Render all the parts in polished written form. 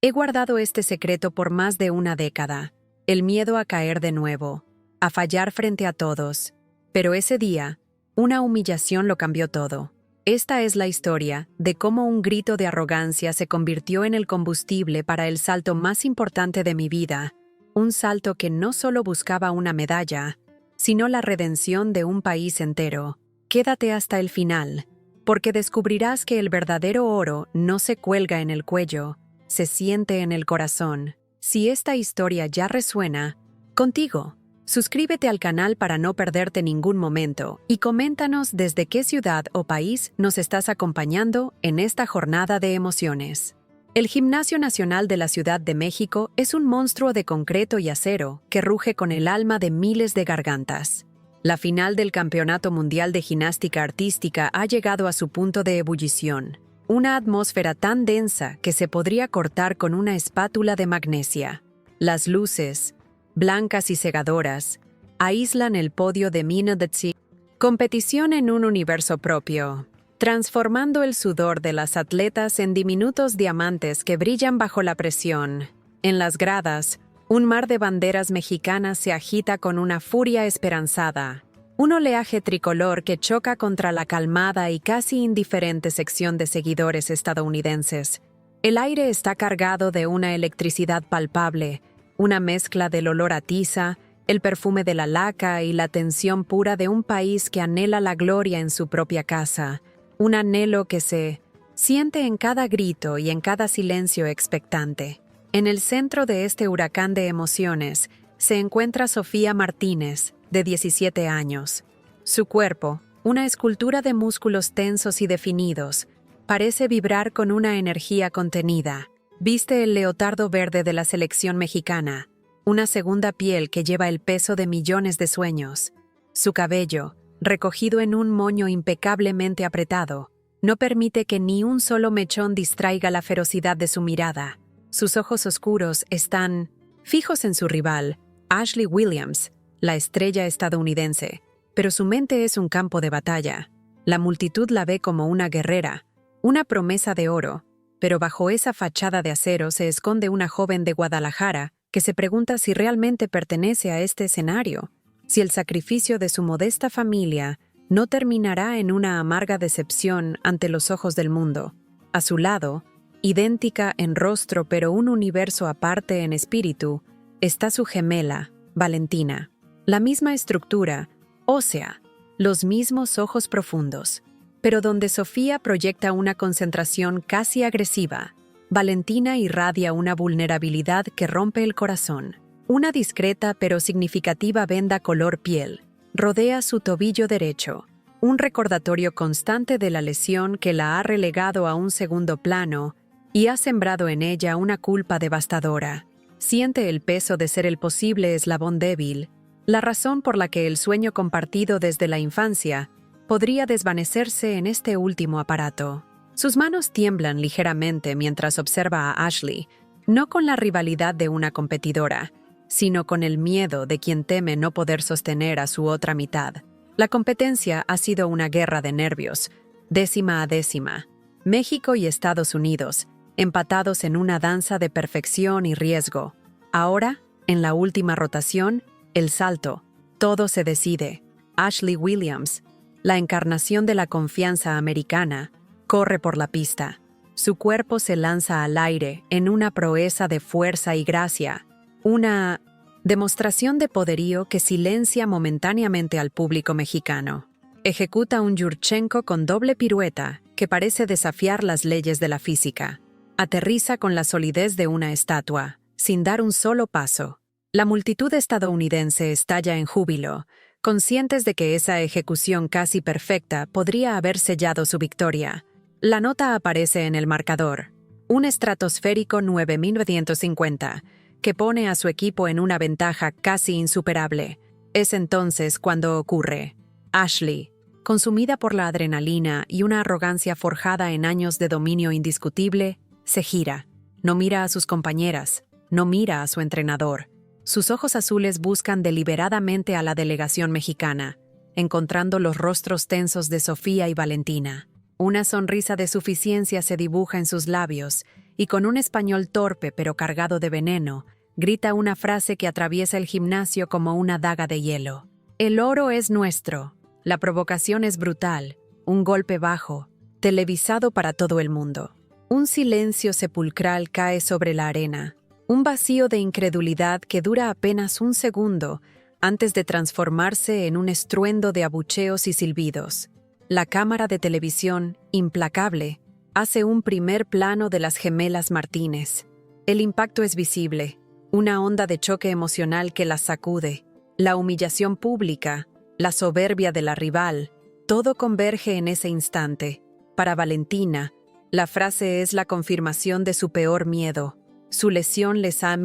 He guardado este secreto por más de una década. El miedo a caer de nuevo, a fallar frente a todos. Pero ese día, una humillación lo cambió todo. Esta es la historia de cómo un grito de arrogancia se convirtió en el combustible para el salto más importante de mi vida. Un salto que no solo buscaba una medalla, sino la redención de un país entero. Quédate hasta el final, porque descubrirás que el verdadero oro no se cuelga en el cuello, se siente en el corazón. Si esta historia ya resuena contigo, suscríbete al canal para no perderte ningún momento y coméntanos desde qué ciudad o país nos estás acompañando en esta jornada de emociones. El Gimnasio Nacional de la Ciudad de México es un monstruo de concreto y acero que ruge con el alma de miles de gargantas. La final del Campeonato Mundial de Gimnástica Artística ha llegado a su punto de ebullición. Una atmósfera tan densa que se podría cortar con una espátula de magnesia. Las luces, blancas y cegadoras, aíslan el podio de Minodetsi. Competición en un universo propio, transformando el sudor de las atletas en diminutos diamantes que brillan bajo la presión. En las gradas, un mar de banderas mexicanas se agita con una furia esperanzada. Un oleaje tricolor que choca contra la calmada y casi indiferente sección de seguidores estadounidenses. El aire está cargado de una electricidad palpable, una mezcla del olor a tiza, el perfume de la laca y la tensión pura de un país que anhela la gloria en su propia casa. Un anhelo que se siente en cada grito y en cada silencio expectante. En el centro de este huracán de emociones se encuentra Sofía Martínez, de 17 años. Su cuerpo, una escultura de músculos tensos y definidos, parece vibrar con una energía contenida. Viste el leotardo verde de la selección mexicana, una segunda piel que lleva el peso de millones de sueños. Su cabello, recogido en un moño impecablemente apretado, no permite que ni un solo mechón distraiga la ferocidad de su mirada. Sus ojos oscuros están fijos en su rival, Ashley Williams, la estrella estadounidense, pero su mente es un campo de batalla. La multitud la ve como una guerrera, una promesa de oro, pero bajo esa fachada de acero se esconde una joven de Guadalajara que se pregunta si realmente pertenece a este escenario, si el sacrificio de su modesta familia no terminará en una amarga decepción ante los ojos del mundo. A su lado, idéntica en rostro pero un universo aparte en espíritu, está su gemela, Valentina. La misma estructura, ósea, los mismos ojos profundos, pero donde Sofía proyecta una concentración casi agresiva, Valentina irradia una vulnerabilidad que rompe el corazón. Una discreta pero significativa venda color piel rodea su tobillo derecho, un recordatorio constante de la lesión que la ha relegado a un segundo plano y ha sembrado en ella una culpa devastadora. Siente el peso de ser el posible eslabón débil, la razón por la que el sueño compartido desde la infancia podría desvanecerse en este último aparato. Sus manos tiemblan ligeramente mientras observa a Ashley, no con la rivalidad de una competidora, sino con el miedo de quien teme no poder sostener a su otra mitad. La competencia ha sido una guerra de nervios, décima a décima. México y Estados Unidos, empatados en una danza de perfección y riesgo. Ahora, en la última rotación, el salto, todo se decide. Ashley Williams, la encarnación de la confianza americana, corre por la pista. Su cuerpo se lanza al aire en una proeza de fuerza y gracia, una demostración de poderío que silencia momentáneamente al público mexicano. Ejecuta un Yurchenko con doble pirueta que parece desafiar las leyes de la física. Aterriza con la solidez de una estatua, sin dar un solo paso. La multitud estadounidense estalla en júbilo, conscientes de que esa ejecución casi perfecta podría haber sellado su victoria. La nota aparece en el marcador, un estratosférico 9.950, que pone a su equipo en una ventaja casi insuperable. Es entonces cuando ocurre. Ashley, consumida por la adrenalina y una arrogancia forjada en años de dominio indiscutible, se gira. No mira a sus compañeras, no mira a su entrenador. Sus ojos azules buscan deliberadamente a la delegación mexicana, encontrando los rostros tensos de Sofía y Valentina. Una sonrisa de suficiencia se dibuja en sus labios, y con un español torpe pero cargado de veneno, grita una frase que atraviesa el gimnasio como una daga de hielo. El oro es nuestro. La provocación es brutal. Un golpe bajo, televisado para todo el mundo. Un silencio sepulcral cae sobre la arena. Un vacío de incredulidad que dura apenas un segundo antes de transformarse en un estruendo de abucheos y silbidos. La cámara de televisión, implacable, hace un primer plano de las gemelas Martínez. El impacto es visible, una onda de choque emocional que las sacude. La humillación pública, la soberbia de la rival, todo converge en ese instante. Para Valentina, la frase es la confirmación de su peor miedo. Su lesión les ha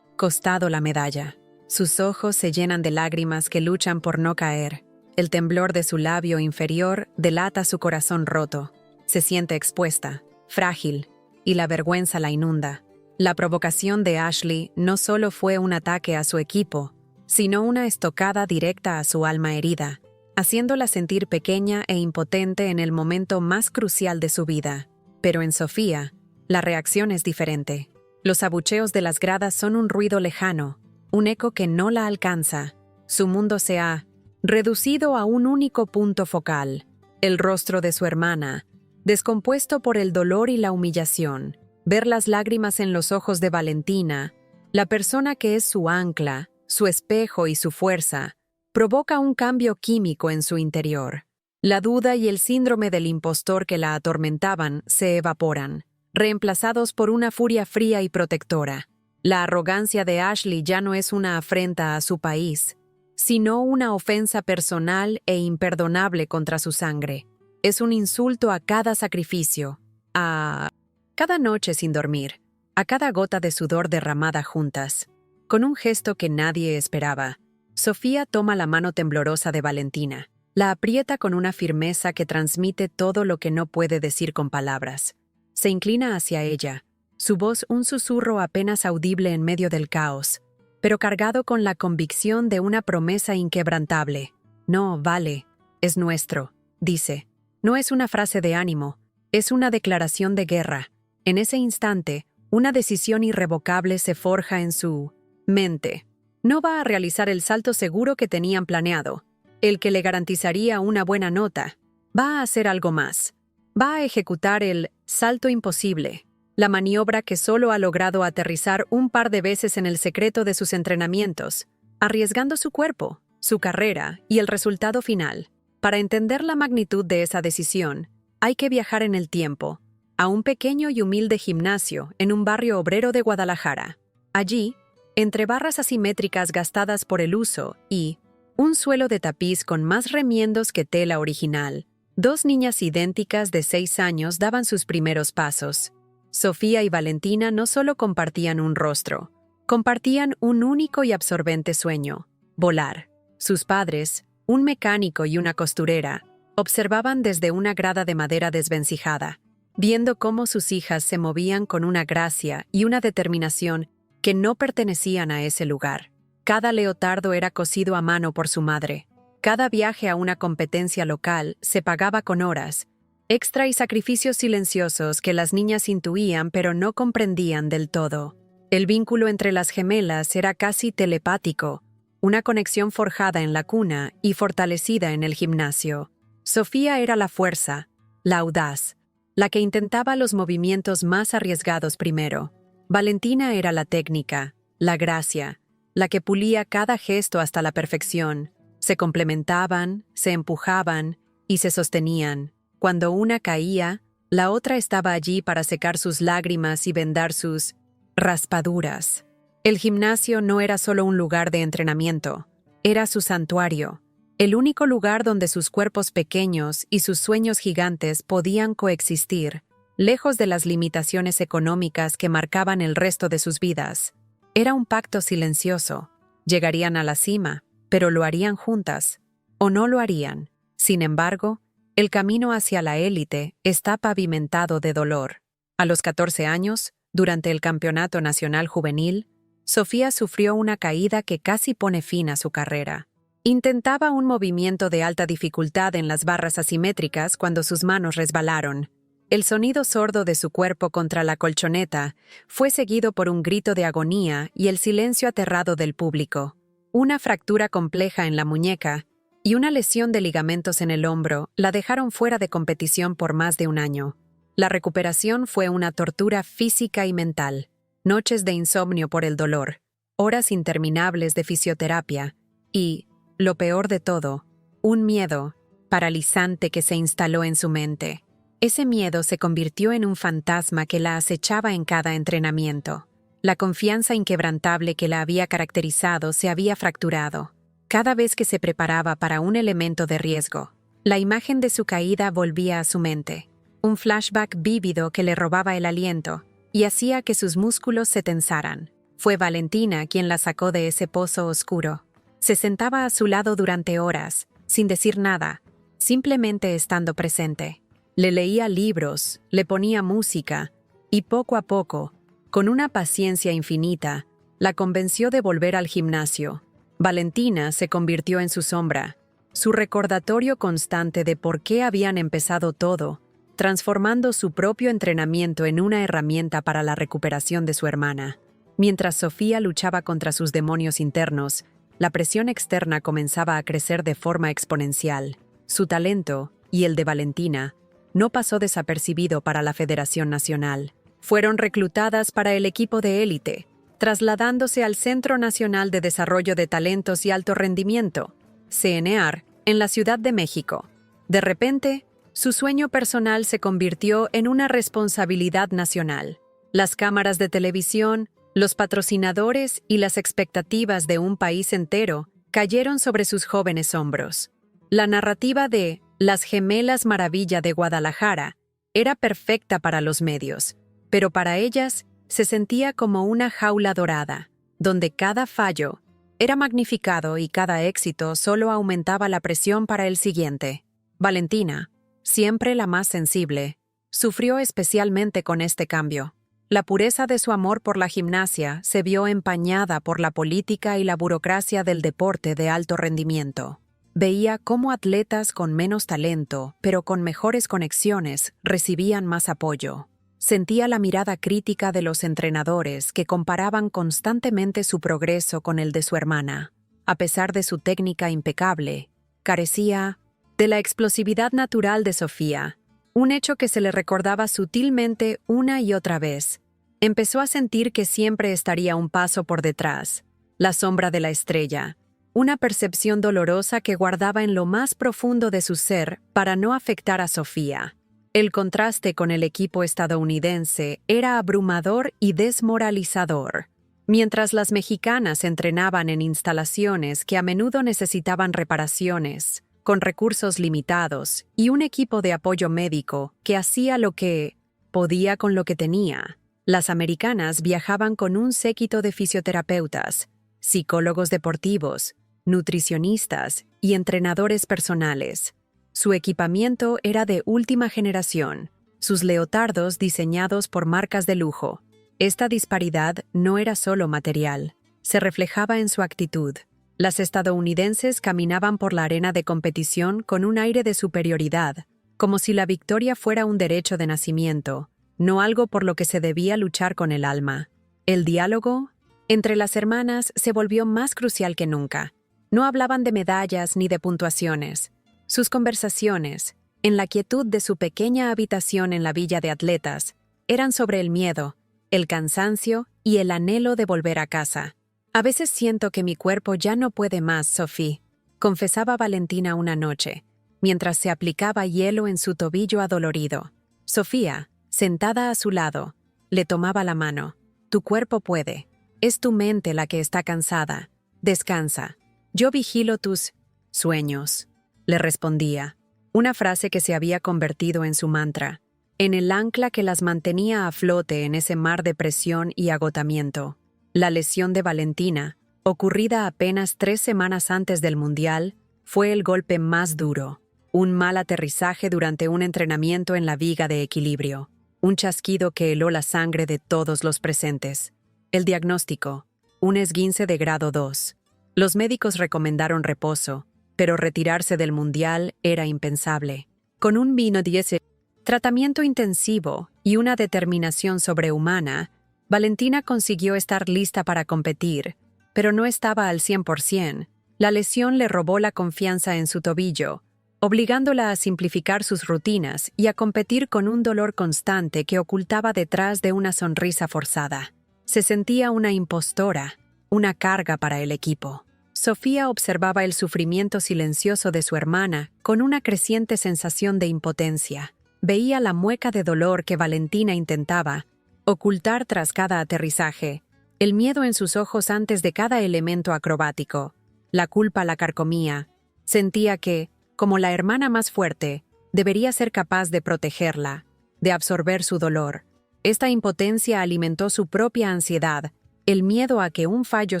costado la medalla. Sus ojos se llenan de lágrimas que luchan por no caer. El temblor de su labio inferior delata su corazón roto. Se siente expuesta, frágil, y la vergüenza la inunda. La provocación de Ashley no solo fue un ataque a su equipo, sino una estocada directa a su alma herida, haciéndola sentir pequeña e impotente en el momento más crucial de su vida. Pero en Sofía, la reacción es diferente. Los abucheos de las gradas son un ruido lejano, un eco que no la alcanza. Su mundo se ha reducido a un único punto focal, el rostro de su hermana, descompuesto por el dolor y la humillación. Ver las lágrimas en los ojos de Valentina, la persona que es su ancla, su espejo y su fuerza, provoca un cambio químico en su interior. La duda y el síndrome del impostor que la atormentaban se evaporan, reemplazados por una furia fría y protectora. La arrogancia de Ashley ya no es una afrenta a su país, sino una ofensa personal e imperdonable contra su sangre. Es un insulto a cada sacrificio, a cada noche sin dormir, a cada gota de sudor derramada juntas. Con un gesto que nadie esperaba, Sofía toma la mano temblorosa de Valentina. La aprieta con una firmeza que transmite todo lo que no puede decir con palabras. Se inclina hacia ella, su voz un susurro apenas audible en medio del caos, pero cargado con la convicción de una promesa inquebrantable. No, vale, es nuestro, dice. No es una frase de ánimo, es una declaración de guerra. En ese instante, una decisión irrevocable se forja en su mente. No va a realizar el salto seguro que tenían planeado, el que le garantizaría una buena nota. Va a hacer algo más. Va a ejecutar el salto imposible, la maniobra que solo ha logrado aterrizar un par de veces en el secreto de sus entrenamientos, arriesgando su cuerpo, su carrera y el resultado final. Para entender la magnitud de esa decisión, hay que viajar en el tiempo, a un pequeño y humilde gimnasio en un barrio obrero de Guadalajara. Allí, entre barras asimétricas gastadas por el uso y un suelo de tapiz con más remiendos que tela original, dos niñas idénticas de 6 años daban sus primeros pasos. Sofía y Valentina no solo compartían un rostro, compartían un único y absorbente sueño: volar. Sus padres, un mecánico y una costurera, observaban desde una grada de madera desvencijada, viendo cómo sus hijas se movían con una gracia y una determinación que no pertenecían a ese lugar. Cada leotardo era cosido a mano por su madre. Cada viaje a una competencia local se pagaba con horas, extra y sacrificios silenciosos que las niñas intuían pero no comprendían del todo. El vínculo entre las gemelas era casi telepático, una conexión forjada en la cuna y fortalecida en el gimnasio. Sofía era la fuerza, la audaz, la que intentaba los movimientos más arriesgados primero. Valentina era la técnica, la gracia, la que pulía cada gesto hasta la perfección. Se complementaban, se empujaban y se sostenían. Cuando una caía, la otra estaba allí para secar sus lágrimas y vendar sus raspaduras. El gimnasio no era solo un lugar de entrenamiento, era su santuario, el único lugar donde sus cuerpos pequeños y sus sueños gigantes podían coexistir, lejos de las limitaciones económicas que marcaban el resto de sus vidas. Era un pacto silencioso. Llegarían a la cima, pero lo harían juntas, o no lo harían. Sin embargo, el camino hacia la élite está pavimentado de dolor. A los 14 años, durante el Campeonato Nacional Juvenil, Sofía sufrió una caída que casi pone fin a su carrera. Intentaba un movimiento de alta dificultad en las barras asimétricas cuando sus manos resbalaron. El sonido sordo de su cuerpo contra la colchoneta fue seguido por un grito de agonía y el silencio aterrado del público. Una fractura compleja en la muñeca y una lesión de ligamentos en el hombro la dejaron fuera de competición por más de un año. La recuperación fue una tortura física y mental, noches de insomnio por el dolor, horas interminables de fisioterapia y, lo peor de todo, un miedo paralizante que se instaló en su mente. Ese miedo se convirtió en un fantasma que la acechaba en cada entrenamiento. La confianza inquebrantable que la había caracterizado se había fracturado. Cada vez que se preparaba para un elemento de riesgo, la imagen de su caída volvía a su mente. Un flashback vívido que le robaba el aliento y hacía que sus músculos se tensaran. Fue Valentina quien la sacó de ese pozo oscuro. Se sentaba a su lado durante horas, sin decir nada, simplemente estando presente. Le leía libros, le ponía música, y poco a poco, con una paciencia infinita, la convenció de volver al gimnasio. Valentina se convirtió en su sombra, su recordatorio constante de por qué habían empezado todo, transformando su propio entrenamiento en una herramienta para la recuperación de su hermana. Mientras Sofía luchaba contra sus demonios internos, la presión externa comenzaba a crecer de forma exponencial. Su talento, y el de Valentina, no pasó desapercibido para la Federación Nacional. Fueron reclutadas para el equipo de élite, trasladándose al Centro Nacional de Desarrollo de Talentos y Alto Rendimiento, CNAR, en la Ciudad de México. De repente, su sueño personal se convirtió en una responsabilidad nacional. Las cámaras de televisión, los patrocinadores y las expectativas de un país entero cayeron sobre sus jóvenes hombros. La narrativa de Las Gemelas Maravilla de Guadalajara era perfecta para los medios, pero para ellas se sentía como una jaula dorada, donde cada fallo era magnificado y cada éxito solo aumentaba la presión para el siguiente. Valentina, siempre la más sensible, sufrió especialmente con este cambio. La pureza de su amor por la gimnasia se vio empañada por la política y la burocracia del deporte de alto rendimiento. Veía cómo atletas con menos talento, pero con mejores conexiones, recibían más apoyo. Sentía la mirada crítica de los entrenadores que comparaban constantemente su progreso con el de su hermana. A pesar de su técnica impecable, carecía de la explosividad natural de Sofía, un hecho que se le recordaba sutilmente una y otra vez. Empezó a sentir que siempre estaría un paso por detrás, la sombra de la estrella, una percepción dolorosa que guardaba en lo más profundo de su ser para no afectar a Sofía. El contraste con el equipo estadounidense era abrumador y desmoralizador. Mientras las mexicanas entrenaban en instalaciones que a menudo necesitaban reparaciones, con recursos limitados y un equipo de apoyo médico que hacía lo que podía con lo que tenía, las americanas viajaban con un séquito de fisioterapeutas, psicólogos deportivos, nutricionistas y entrenadores personales. Su equipamiento era de última generación, sus leotardos diseñados por marcas de lujo. Esta disparidad no era solo material, se reflejaba en su actitud. Las estadounidenses caminaban por la arena de competición con un aire de superioridad, como si la victoria fuera un derecho de nacimiento, no algo por lo que se debía luchar con el alma. El diálogo entre las hermanas se volvió más crucial que nunca. No hablaban de medallas ni de puntuaciones. Sus conversaciones, en la quietud de su pequeña habitación en la villa de atletas, eran sobre el miedo, el cansancio y el anhelo de volver a casa. A veces siento que mi cuerpo ya no puede más, Sophie, confesaba Valentina una noche, mientras se aplicaba hielo en su tobillo adolorido. Sofía, sentada a su lado, le tomaba la mano. Tu cuerpo puede. Es tu mente la que está cansada. Descansa. Yo vigilo tus sueños, le respondía, una frase que se había convertido en su mantra, en el ancla que las mantenía a flote en ese mar de presión y agotamiento. La lesión de Valentina, ocurrida apenas 3 semanas antes del Mundial, fue el golpe más duro. Un mal aterrizaje durante un entrenamiento en la viga de equilibrio, un chasquido que heló la sangre de todos los presentes. El diagnóstico, un esguince de grado 2. Los médicos recomendaron reposo, pero retirarse del Mundial era impensable. Con un vino 10 tratamiento intensivo y una determinación sobrehumana, Valentina consiguió estar lista para competir, pero no estaba al 100%. La lesión le robó la confianza en su tobillo, obligándola a simplificar sus rutinas y a competir con un dolor constante que ocultaba detrás de una sonrisa forzada. Se sentía una impostora, una carga para el equipo. Sofía observaba el sufrimiento silencioso de su hermana con una creciente sensación de impotencia. Veía la mueca de dolor que Valentina intentaba ocultar tras cada aterrizaje, el miedo en sus ojos antes de cada elemento acrobático. La culpa la carcomía. Sentía que, como la hermana más fuerte, debería ser capaz de protegerla, de absorber su dolor. Esta impotencia alimentó su propia ansiedad, el miedo a que un fallo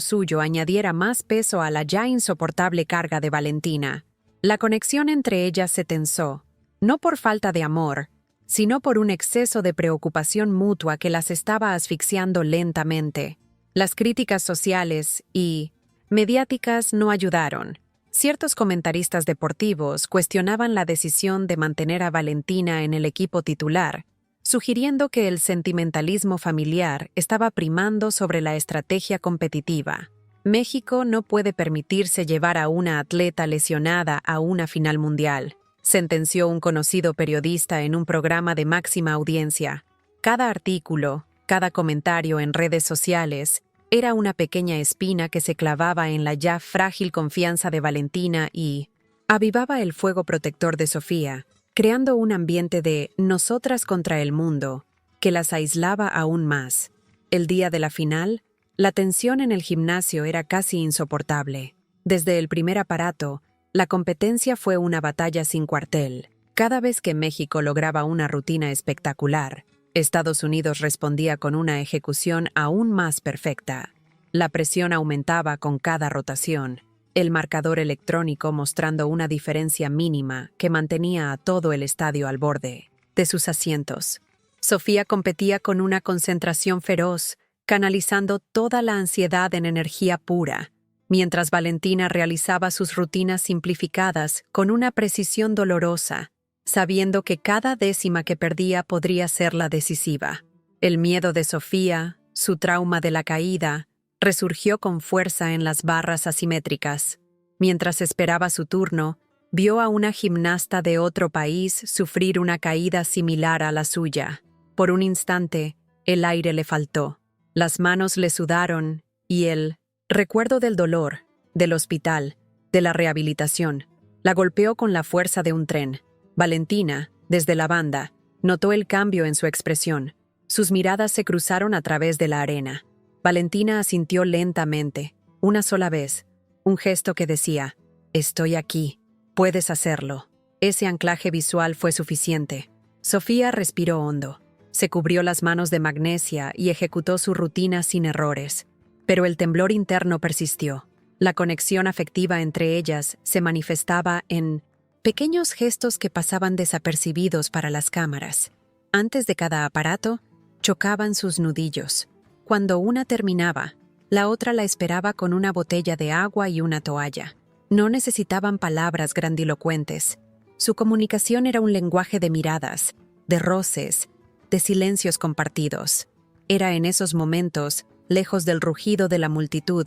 suyo añadiera más peso a la ya insoportable carga de Valentina. La conexión entre ellas se tensó, no por falta de amor, sino por un exceso de preocupación mutua que las estaba asfixiando lentamente. Las críticas sociales y mediáticas no ayudaron. Ciertos comentaristas deportivos cuestionaban la decisión de mantener a Valentina en el equipo titular, sugiriendo que el sentimentalismo familiar estaba primando sobre la estrategia competitiva. México no puede permitirse llevar a una atleta lesionada a una final mundial, sentenció un conocido periodista en un programa de máxima audiencia. Cada artículo, cada comentario en redes sociales, era una pequeña espina que se clavaba en la ya frágil confianza de Valentina y avivaba el fuego protector de Sofía, creando un ambiente de nosotras contra el mundo que las aislaba aún más. El día de la final, la tensión en el gimnasio era casi insoportable. Desde el primer aparato, la competencia fue una batalla sin cuartel. Cada vez que México lograba una rutina espectacular, Estados Unidos respondía con una ejecución aún más perfecta. La presión aumentaba con cada rotación, el marcador electrónico mostrando una diferencia mínima que mantenía a todo el estadio al borde de sus asientos. Sofía competía con una concentración feroz, canalizando toda la ansiedad en energía pura, mientras Valentina realizaba sus rutinas simplificadas con una precisión dolorosa, sabiendo que cada décima que perdía podría ser la decisiva. El miedo de Sofía, su trauma de la caída, resurgió con fuerza en las barras asimétricas. Mientras esperaba su turno, vio a una gimnasta de otro país sufrir una caída similar a la suya. Por un instante, el aire le faltó. Las manos le sudaron y el recuerdo del dolor, del hospital, de la rehabilitación, la golpeó con la fuerza de un tren. Valentina, desde la banda, notó el cambio en su expresión. Sus miradas se cruzaron a través de la arena. Valentina asintió lentamente, una sola vez, un gesto que decía, «Estoy aquí, puedes hacerlo». Ese anclaje visual fue suficiente. Sofía respiró hondo, se cubrió las manos de magnesia y ejecutó su rutina sin errores. Pero el temblor interno persistió. La conexión afectiva entre ellas se manifestaba en pequeños gestos que pasaban desapercibidos para las cámaras. Antes de cada aparato, chocaban sus nudillos. Cuando una terminaba, la otra la esperaba con una botella de agua y una toalla. No necesitaban palabras grandilocuentes. Su comunicación era un lenguaje de miradas, de roces, de silencios compartidos. Era en esos momentos, lejos del rugido de la multitud,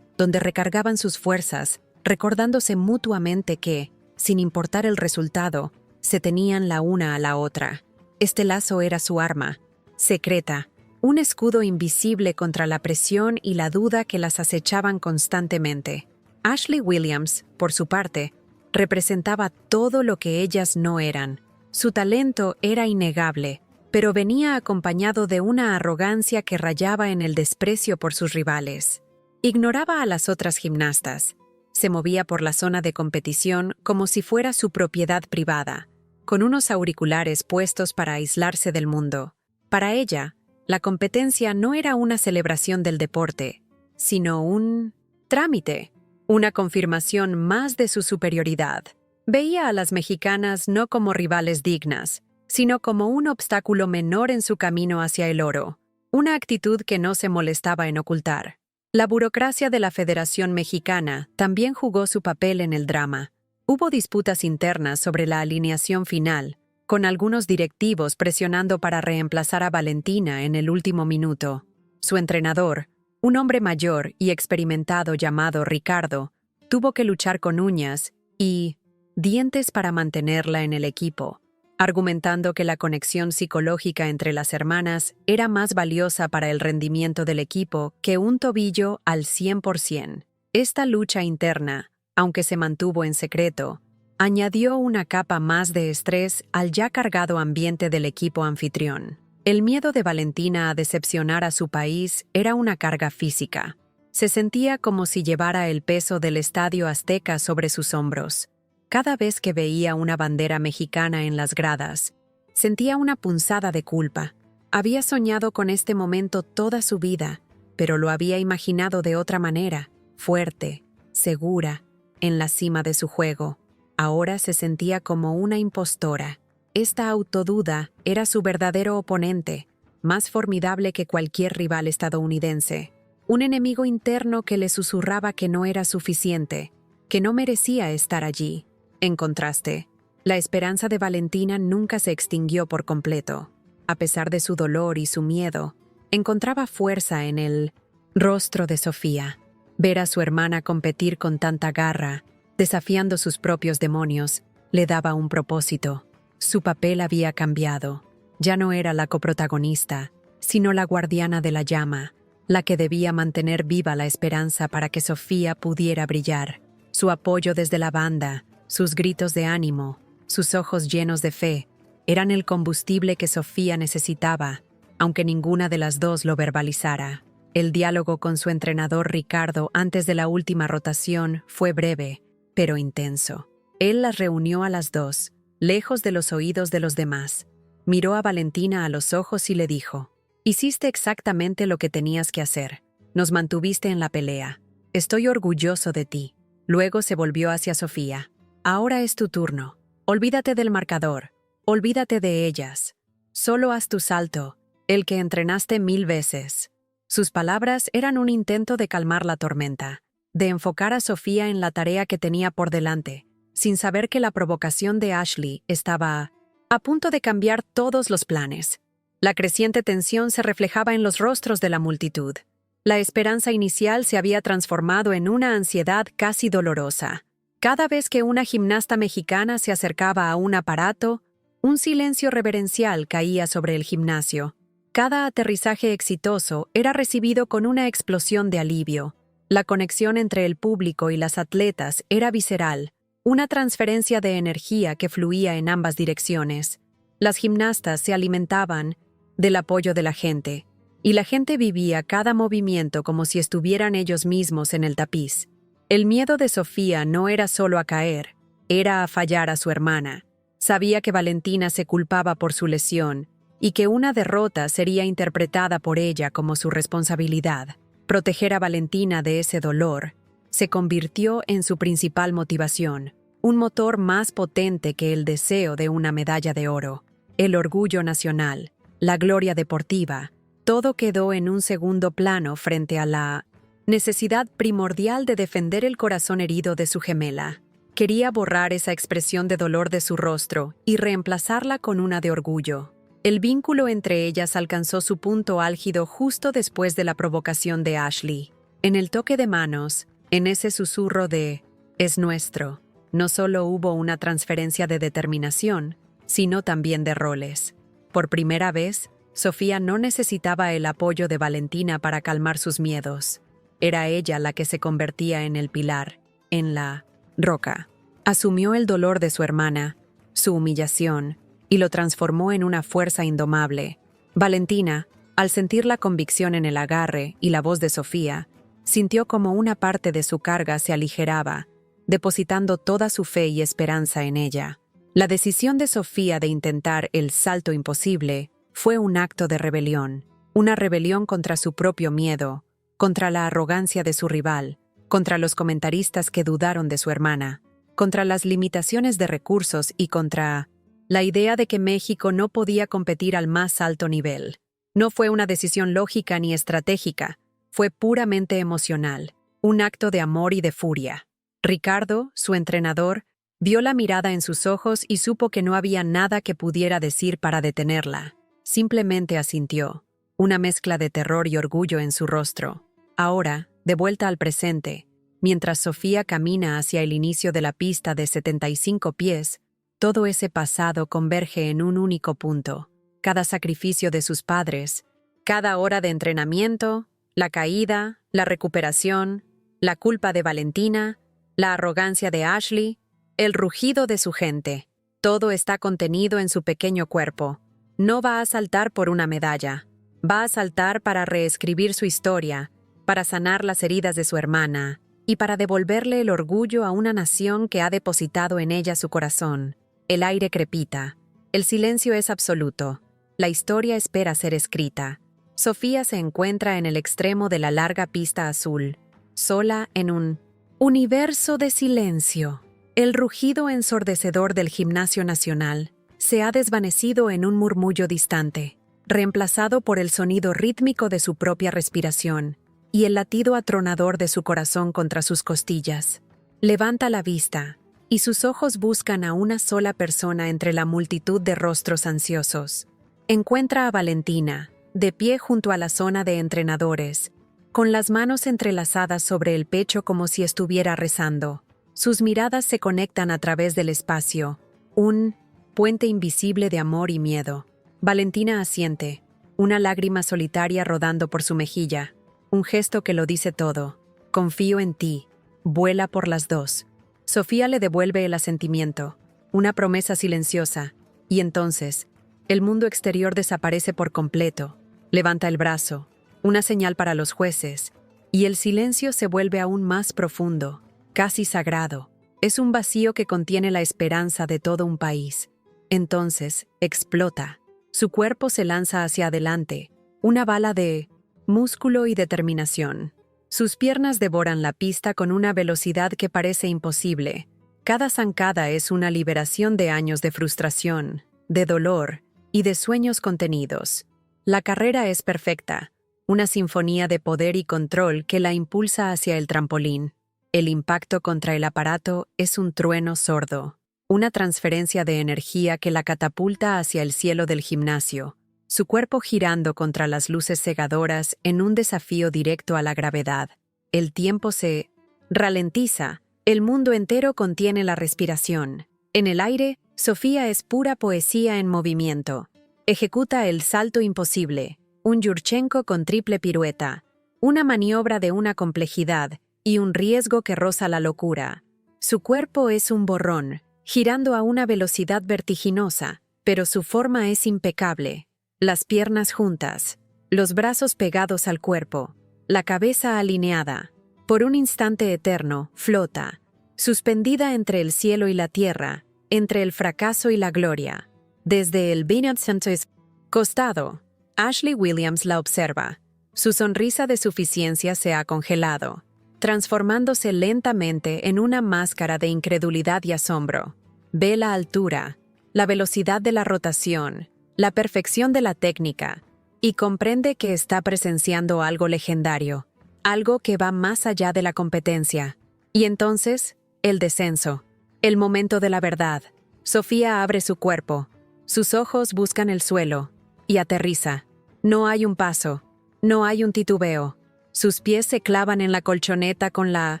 donde recargaban sus fuerzas, recordándose mutuamente que, sin importar el resultado, se tenían la una a la otra. Este lazo era su arma, secreta, un escudo invisible contra la presión y la duda que las acechaban constantemente. Ashley Williams, por su parte, representaba todo lo que ellas no eran. Su talento era innegable, pero venía acompañado de una arrogancia que rayaba en el desprecio por sus rivales. Ignoraba a las otras gimnastas. Se movía por la zona de competición como si fuera su propiedad privada, con unos auriculares puestos para aislarse del mundo. Para ella, la competencia no era una celebración del deporte, sino un trámite, una confirmación más de su superioridad. Veía a las mexicanas no como rivales dignas, sino como un obstáculo menor en su camino hacia el oro, una actitud que no se molestaba en ocultar. La burocracia de la Federación Mexicana también jugó su papel en el drama. Hubo disputas internas sobre la alineación final, con algunos directivos presionando para reemplazar a Valentina en el último minuto. Su entrenador, un hombre mayor y experimentado llamado Ricardo, tuvo que luchar con uñas y dientes para mantenerla en el equipo, argumentando que la conexión psicológica entre las hermanas era más valiosa para el rendimiento del equipo que un tobillo al 100%. Esta lucha interna, aunque se mantuvo en secreto, añadió una capa más de estrés al ya cargado ambiente del equipo anfitrión. El miedo de Valentina a decepcionar a su país era una carga física. Se sentía como si llevara el peso del Estadio Azteca sobre sus hombros. Cada vez que veía una bandera mexicana en las gradas, sentía una punzada de culpa. Había soñado con este momento toda su vida, pero lo había imaginado de otra manera, fuerte, segura, en la cima de su juego. Ahora se sentía como una impostora. Esta autoduda era su verdadero oponente, más formidable que cualquier rival estadounidense. Un enemigo interno que le susurraba que no era suficiente, que no merecía estar allí. En contraste, la esperanza de Valentina nunca se extinguió por completo. A pesar de su dolor y su miedo, encontraba fuerza en el rostro de Sofía. Ver a su hermana competir con tanta garra, desafiando sus propios demonios, le daba un propósito. Su papel había cambiado. Ya no era la coprotagonista, sino la guardiana de la llama, la que debía mantener viva la esperanza para que Sofía pudiera brillar. Su apoyo desde la banda, sus gritos de ánimo, sus ojos llenos de fe, eran el combustible que Sofía necesitaba, aunque ninguna de las dos lo verbalizara. El diálogo con su entrenador Ricardo antes de la última rotación fue breve, pero intenso. Él las reunió a las dos, lejos de los oídos de los demás. Miró a Valentina a los ojos y le dijo: «Hiciste exactamente lo que tenías que hacer. Nos mantuviste en la pelea. Estoy orgulloso de ti». Luego se volvió hacia Sofía. «Ahora es tu turno. Olvídate del marcador. Olvídate de ellas. Solo haz tu salto, el que entrenaste 1000 veces». Sus palabras eran un intento de calmar la tormenta, de enfocar a Sofía en la tarea que tenía por delante, sin saber que la provocación de Ashley estaba a punto de cambiar todos los planes. La creciente tensión se reflejaba en los rostros de la multitud. La esperanza inicial se había transformado en una ansiedad casi dolorosa. Cada vez que una gimnasta mexicana se acercaba a un aparato, un silencio reverencial caía sobre el gimnasio. Cada aterrizaje exitoso era recibido con una explosión de alivio. La conexión entre el público y las atletas era visceral, una transferencia de energía que fluía en ambas direcciones. Las gimnastas se alimentaban del apoyo de la gente, y la gente vivía cada movimiento como si estuvieran ellos mismos en el tapiz. El miedo de Sofía no era solo a caer, era a fallar a su hermana. Sabía que Valentina se culpaba por su lesión y que una derrota sería interpretada por ella como su responsabilidad. Proteger a Valentina de ese dolor se convirtió en su principal motivación, un motor más potente que el deseo de una medalla de oro. El orgullo nacional, la gloria deportiva, todo quedó en un segundo plano frente a la necesidad primordial de defender el corazón herido de su gemela. Quería borrar esa expresión de dolor de su rostro y reemplazarla con una de orgullo. El vínculo entre ellas alcanzó su punto álgido justo después de la provocación de Ashley. En el toque de manos, en ese susurro de «es nuestro», no solo hubo una transferencia de determinación, sino también de roles. Por primera vez, Sofía no necesitaba el apoyo de Valentina para calmar sus miedos. Era ella la que se convertía en el pilar, en la roca. Asumió el dolor de su hermana, su humillación, y lo transformó en una fuerza indomable. Valentina, al sentir la convicción en el agarre y la voz de Sofía, sintió como una parte de su carga se aligeraba, depositando toda su fe y esperanza en ella. La decisión de Sofía de intentar el salto imposible fue un acto de rebelión, una rebelión contra su propio miedo, contra la arrogancia de su rival, contra los comentaristas que dudaron de su hermana, contra las limitaciones de recursos y contra la idea de que México no podía competir al más alto nivel. No fue una decisión lógica ni estratégica, fue puramente emocional, un acto de amor y de furia. Ricardo, su entrenador, Vio la mirada en sus ojos y supo que no había nada que pudiera decir para detenerla. Simplemente asintió, una mezcla de terror y orgullo en su rostro. Ahora, de vuelta al presente, mientras Sofía camina hacia el inicio de la pista de 75 pies, todo ese pasado converge en un único punto. Cada sacrificio de sus padres, cada hora de entrenamiento, la caída, la recuperación, la culpa de Valentina, la arrogancia de Ashley, el rugido de su gente. Todo está contenido en su pequeño cuerpo. No va a saltar por una medalla. Va a saltar para reescribir su historia, para sanar las heridas de su hermana y para devolverle el orgullo a una nación que ha depositado en ella su corazón. El aire crepita. El silencio es absoluto. La historia espera ser escrita. Sofía se encuentra en el extremo de la larga pista azul, sola en un universo de silencio. El rugido ensordecedor del Gimnasio Nacional se ha desvanecido en un murmullo distante, reemplazado por el sonido rítmico de su propia respiración y el latido atronador de su corazón contra sus costillas. Levanta la vista, y sus ojos buscan a una sola persona entre la multitud de rostros ansiosos. Encuentra a Valentina, de pie junto a la zona de entrenadores, con las manos entrelazadas sobre el pecho como si estuviera rezando. Sus miradas se conectan a través del espacio, un puente invisible de amor y miedo. Valentina asiente, una lágrima solitaria rodando por su mejilla, un gesto que lo dice todo. Confío en ti. Vuela por las dos. Sofía le devuelve el asentimiento, una promesa silenciosa, y entonces, el mundo exterior desaparece por completo. Levanta el brazo, una señal para los jueces, y el silencio se vuelve aún más profundo, casi sagrado. Es un vacío que contiene la esperanza de todo un país. Entonces, explota. Su cuerpo se lanza hacia adelante, una bala de músculo y determinación. Sus piernas devoran la pista con una velocidad que parece imposible. Cada zancada es una liberación de años de frustración, de dolor y de sueños contenidos. La carrera es perfecta, una sinfonía de poder y control que la impulsa hacia el trampolín. El impacto contra el aparato es un trueno sordo, una transferencia de energía que la catapulta hacia el cielo del gimnasio, su cuerpo girando contra las luces cegadoras en un desafío directo a la gravedad. El tiempo se ralentiza, el mundo entero contiene la respiración. En el aire, Sofía es pura poesía en movimiento. Ejecuta el salto imposible, un Yurchenko con triple pirueta, una maniobra de una complejidad y un riesgo que roza la locura. Su cuerpo es un borrón, girando a una velocidad vertiginosa, pero su forma es impecable. Las piernas juntas, los brazos pegados al cuerpo, la cabeza alineada. Por un instante eterno, flota, suspendida entre el cielo y la tierra, entre el fracaso y la gloria. Desde el Bennett Center's costado, Ashley Williams la observa. Su sonrisa de suficiencia se ha congelado, transformándose lentamente en una máscara de incredulidad y asombro. Ve la altura, la velocidad de la rotación, la perfección de la técnica, y comprende que está presenciando algo legendario, algo que va más allá de la competencia. Y entonces, el descenso, el momento de la verdad. Sofía abre su cuerpo, sus ojos buscan el suelo, y aterriza. No hay un paso, no hay un titubeo. Sus pies se clavan en la colchoneta con la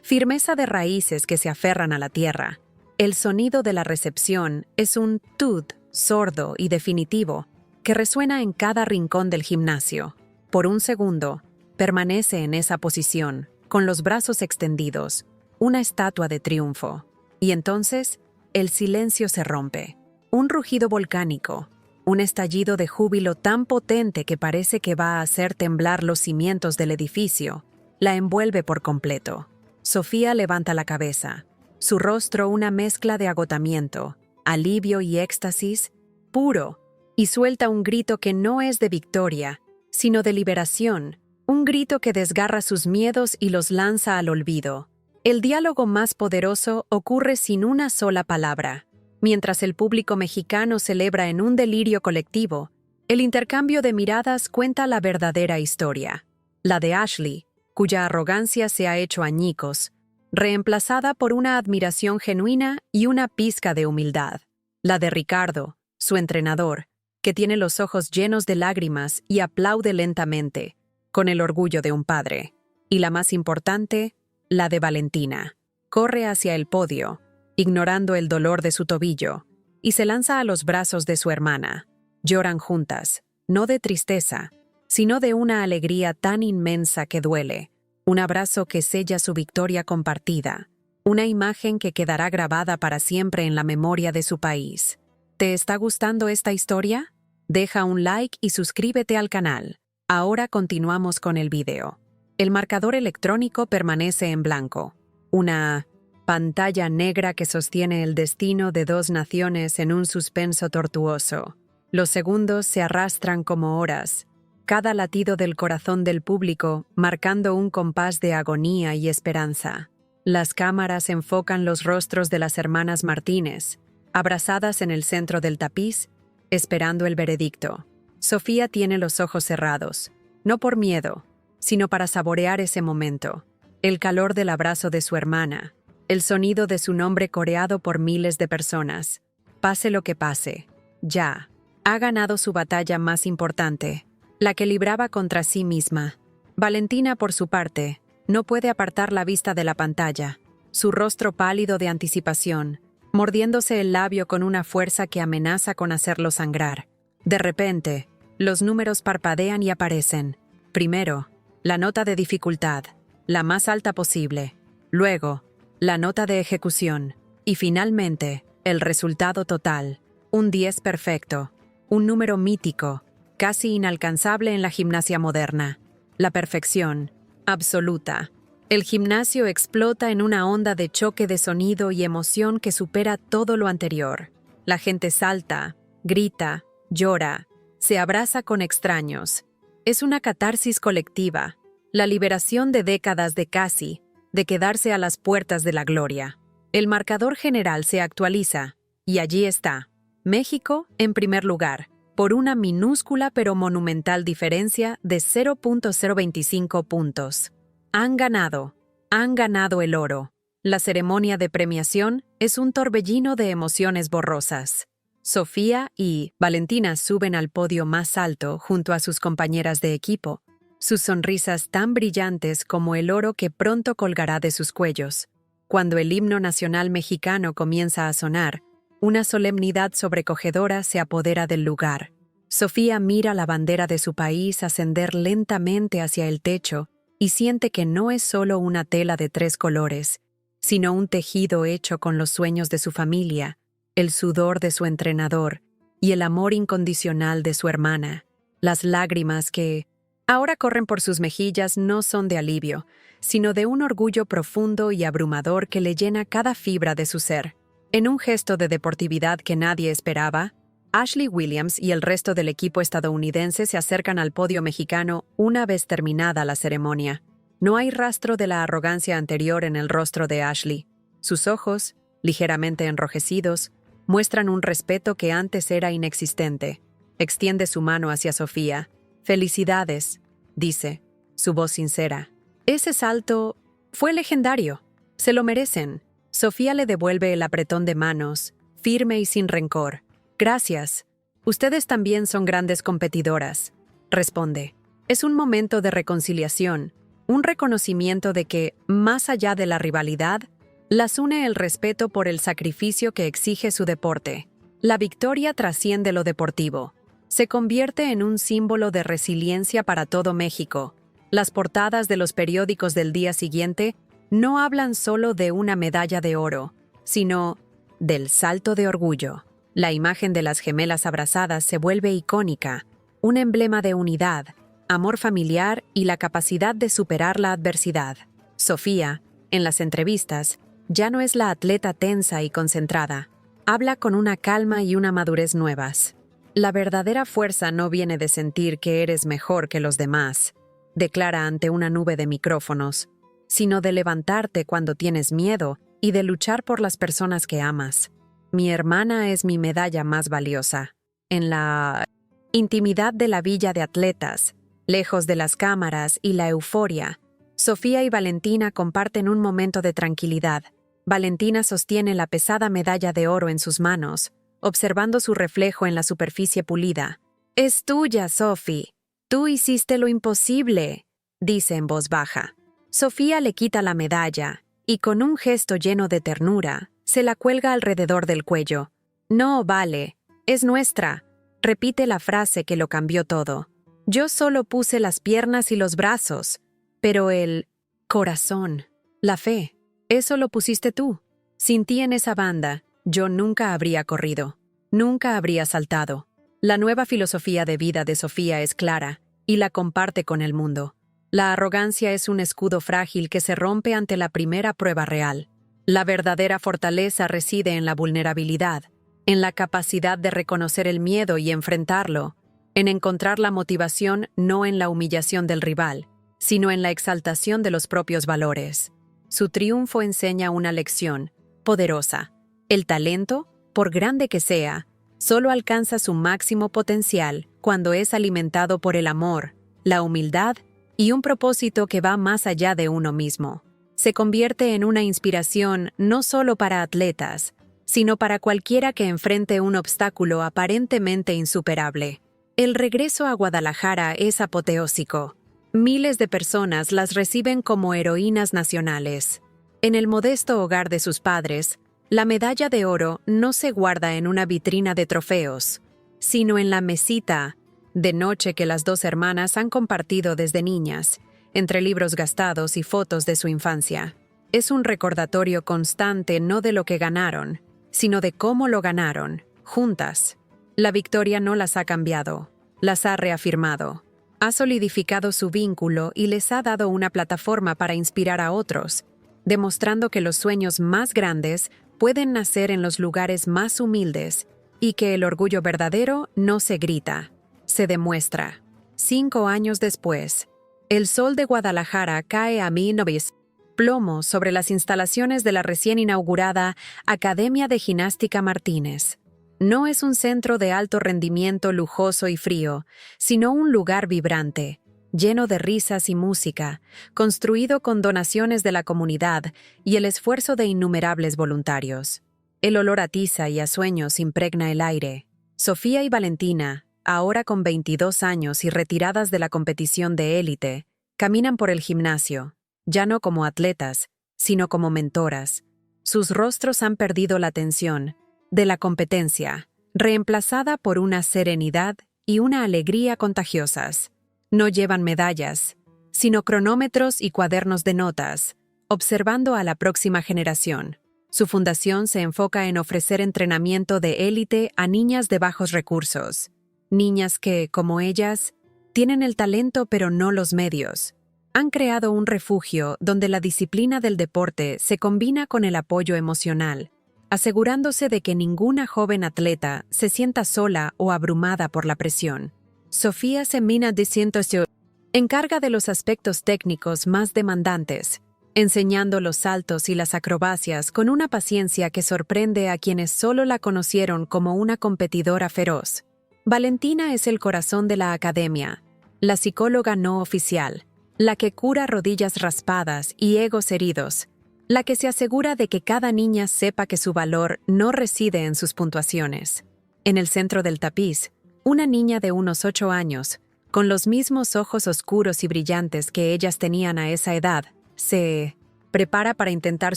firmeza de raíces que se aferran a la tierra. El sonido de la recepción es un tut sordo y definitivo que resuena en cada rincón del gimnasio. Por un segundo, permanece en esa posición, con los brazos extendidos, una estatua de triunfo. Y entonces, el silencio se rompe. Un rugido volcánico, un estallido de júbilo tan potente que parece que va a hacer temblar los cimientos del edificio, la envuelve por completo. Sofía levanta la cabeza, su rostro una mezcla de agotamiento, alivio y éxtasis puro, y suelta un grito que no es de victoria, sino de liberación, un grito que desgarra sus miedos y los lanza al olvido. El diálogo más poderoso ocurre sin una sola palabra. Mientras el público mexicano celebra en un delirio colectivo, el intercambio de miradas cuenta la verdadera historia, la de Ashley, cuya arrogancia se ha hecho añicos, reemplazada por una admiración genuina y una pizca de humildad. La de Ricardo, su entrenador, que tiene los ojos llenos de lágrimas y aplaude lentamente, con el orgullo de un padre. Y la más importante, la de Valentina. Corre hacia el podio, ignorando el dolor de su tobillo, y se lanza a los brazos de su hermana. Lloran juntas, no de tristeza, sino de una alegría tan inmensa que duele. Un abrazo que sella su victoria compartida. Una imagen que quedará grabada para siempre en la memoria de su país. ¿Te está gustando esta historia? Deja un like y suscríbete al canal. Ahora continuamos con el video. El marcador electrónico permanece en blanco. Una pantalla negra que sostiene el destino de dos naciones en un suspenso tortuoso. Los segundos se arrastran como horas, cada latido del corazón del público marcando un compás de agonía y esperanza. Las cámaras enfocan los rostros de las hermanas Martínez, abrazadas en el centro del tapiz, esperando el veredicto. Sofía tiene los ojos cerrados, no por miedo, sino para saborear ese momento. El calor del abrazo de su hermana, el sonido de su nombre coreado por miles de personas. Pase lo que pase, ya. Ha ganado su batalla más importante, la que libraba contra sí misma. Valentina, por su parte, no puede apartar la vista de la pantalla, su rostro pálido de anticipación, mordiéndose el labio con una fuerza que amenaza con hacerlo sangrar. De repente, los números parpadean y aparecen. Primero, la nota de dificultad, la más alta posible. Luego, la nota de ejecución. Y finalmente, el resultado total. Un 10 perfecto. Un número mítico, casi inalcanzable en la gimnasia moderna. La perfección, absoluta. El gimnasio explota en una onda de choque de sonido y emoción que supera todo lo anterior. La gente salta, grita, llora, se abraza con extraños. Es una catarsis colectiva, la liberación de décadas de casi, de quedarse a las puertas de la gloria. El marcador general se actualiza, y allí está. México en primer lugar, por una minúscula pero monumental diferencia de 0.025 puntos. Han ganado el oro. La ceremonia de premiación es un torbellino de emociones borrosas. Sofía y Valentina suben al podio más alto junto a sus compañeras de equipo, sus sonrisas tan brillantes como el oro que pronto colgará de sus cuellos. Cuando el himno nacional mexicano comienza a sonar, una solemnidad sobrecogedora se apodera del lugar. Sofía mira la bandera de su país ascender lentamente hacia el techo y siente que no es solo una tela de 3 colores, sino un tejido hecho con los sueños de su familia, el sudor de su entrenador y el amor incondicional de su hermana. Las lágrimas que ahora corren por sus mejillas no son de alivio, sino de un orgullo profundo y abrumador que le llena cada fibra de su ser. En un gesto de deportividad que nadie esperaba, Ashley Williams y el resto del equipo estadounidense se acercan al podio mexicano una vez terminada la ceremonia. No hay rastro de la arrogancia anterior en el rostro de Ashley. Sus ojos, ligeramente enrojecidos, muestran un respeto que antes era inexistente. Extiende su mano hacia Sofía. «Felicidades», dice, su voz sincera. «Ese salto fue legendario. Se lo merecen». Sofía le devuelve el apretón de manos, firme y sin rencor. «Gracias. Ustedes también son grandes competidoras», responde. Es un momento de reconciliación, un reconocimiento de que, más allá de la rivalidad, las une el respeto por el sacrificio que exige su deporte. La victoria trasciende lo deportivo. Se convierte en un símbolo de resiliencia para todo México. Las portadas de los periódicos del día siguiente no hablan solo de una medalla de oro, sino del salto de orgullo. La imagen de las gemelas abrazadas se vuelve icónica, un emblema de unidad, amor familiar y la capacidad de superar la adversidad. Sofía, en las entrevistas, ya no es la atleta tensa y concentrada. Habla con una calma y una madurez nuevas. La verdadera fuerza no viene de sentir que eres mejor que los demás, declara ante una nube de micrófonos, sino de levantarte cuando tienes miedo y de luchar por las personas que amas. Mi hermana es mi medalla más valiosa. En la intimidad de la villa de atletas, lejos de las cámaras y la euforia, Sofía y Valentina comparten un momento de tranquilidad. Valentina sostiene la pesada medalla de oro en sus manos, observando su reflejo en la superficie pulida. «Es tuya, Sophie. Tú hiciste lo imposible», dice en voz baja. Sofía le quita la medalla y, con un gesto lleno de ternura, se la cuelga alrededor del cuello. «No, vale. Es nuestra», repite la frase que lo cambió todo. «Yo solo puse las piernas y los brazos, pero el corazón, la fe, eso lo pusiste tú. Sin ti en esa banda, yo nunca habría corrido, nunca habría saltado». La nueva filosofía de vida de Sofía es clara y la comparte con el mundo. La arrogancia es un escudo frágil que se rompe ante la primera prueba real. La verdadera fortaleza reside en la vulnerabilidad, en la capacidad de reconocer el miedo y enfrentarlo, en encontrar la motivación no en la humillación del rival, sino en la exaltación de los propios valores. Su triunfo enseña una lección poderosa. El talento, por grande que sea, solo alcanza su máximo potencial cuando es alimentado por el amor, la humildad y un propósito que va más allá de uno mismo. Se convierte en una inspiración no solo para atletas, sino para cualquiera que enfrente un obstáculo aparentemente insuperable. El regreso a Guadalajara es apoteósico. Miles de personas las reciben como heroínas nacionales. En el modesto hogar de sus padres, la medalla de oro no se guarda en una vitrina de trofeos, sino en la mesita de noche que las dos hermanas han compartido desde niñas, entre libros gastados y fotos de su infancia. Es un recordatorio constante no de lo que ganaron, sino de cómo lo ganaron, juntas. La victoria no las ha cambiado, las ha reafirmado. Ha solidificado su vínculo y les ha dado una plataforma para inspirar a otros, demostrando que los sueños más grandes pueden nacer en los lugares más humildes y que el orgullo verdadero no se grita, se demuestra. 5 años después, el sol de Guadalajara cae a 1900 plomo sobre las instalaciones de la recién inaugurada Academia de Ginástica Martínez. No es un centro de alto rendimiento lujoso y frío, sino un lugar vibrante, lleno de risas y música, construido con donaciones de la comunidad y el esfuerzo de innumerables voluntarios. El olor a tiza y a sueños impregna el aire. Sofía y Valentina, ahora con 22 años y retiradas de la competición de élite, caminan por el gimnasio, ya no como atletas, sino como mentoras. Sus rostros han perdido la tensión de la competencia, reemplazada por una serenidad y una alegría contagiosas. No llevan medallas, sino cronómetros y cuadernos de notas, observando a la próxima generación. Su fundación se enfoca en ofrecer entrenamiento de élite a niñas de bajos recursos, niñas que, como ellas, tienen el talento pero no los medios. Han creado un refugio donde la disciplina del deporte se combina con el apoyo emocional, asegurándose de que ninguna joven atleta se sienta sola o abrumada por la presión. Sofía Semina se encarga de los aspectos técnicos más demandantes, enseñando los saltos y las acrobacias con una paciencia que sorprende a quienes solo la conocieron como una competidora feroz. Valentina es el corazón de la academia, la psicóloga no oficial, la que cura rodillas raspadas y egos heridos, la que se asegura de que cada niña sepa que su valor no reside en sus puntuaciones. En el centro del tapiz, una niña de unos 8 años, con los mismos ojos oscuros y brillantes que ellas tenían a esa edad, se prepara para intentar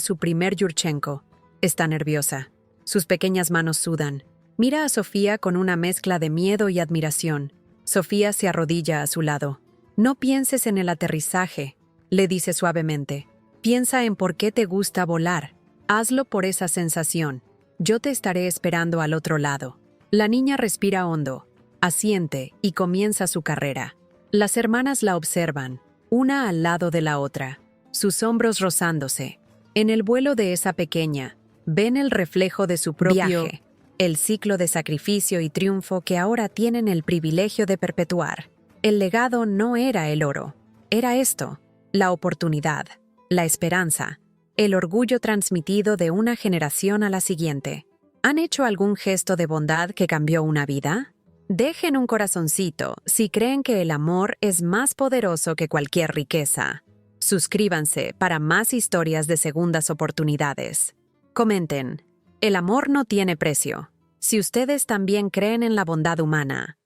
su primer Yurchenko. Está nerviosa. Sus pequeñas manos sudan. Mira a Sofía con una mezcla de miedo y admiración. Sofía se arrodilla a su lado. «No pienses en el aterrizaje», le dice suavemente. «Piensa en por qué te gusta volar. Hazlo por esa sensación. Yo te estaré esperando al otro lado». La niña respira hondo, asiente y comienza su carrera. Las hermanas la observan, una al lado de la otra, sus hombros rozándose. En el vuelo de esa pequeña, ven el reflejo de su propio viaje, el ciclo de sacrificio y triunfo que ahora tienen el privilegio de perpetuar. El legado no era el oro, era esto, la oportunidad, la esperanza, el orgullo transmitido de una generación a la siguiente. ¿Han hecho algún gesto de bondad que cambió una vida? Dejen un corazoncito si creen que el amor es más poderoso que cualquier riqueza. Suscríbanse para más historias de segundas oportunidades. Comenten. El amor no tiene precio. Si ustedes también creen en la bondad humana,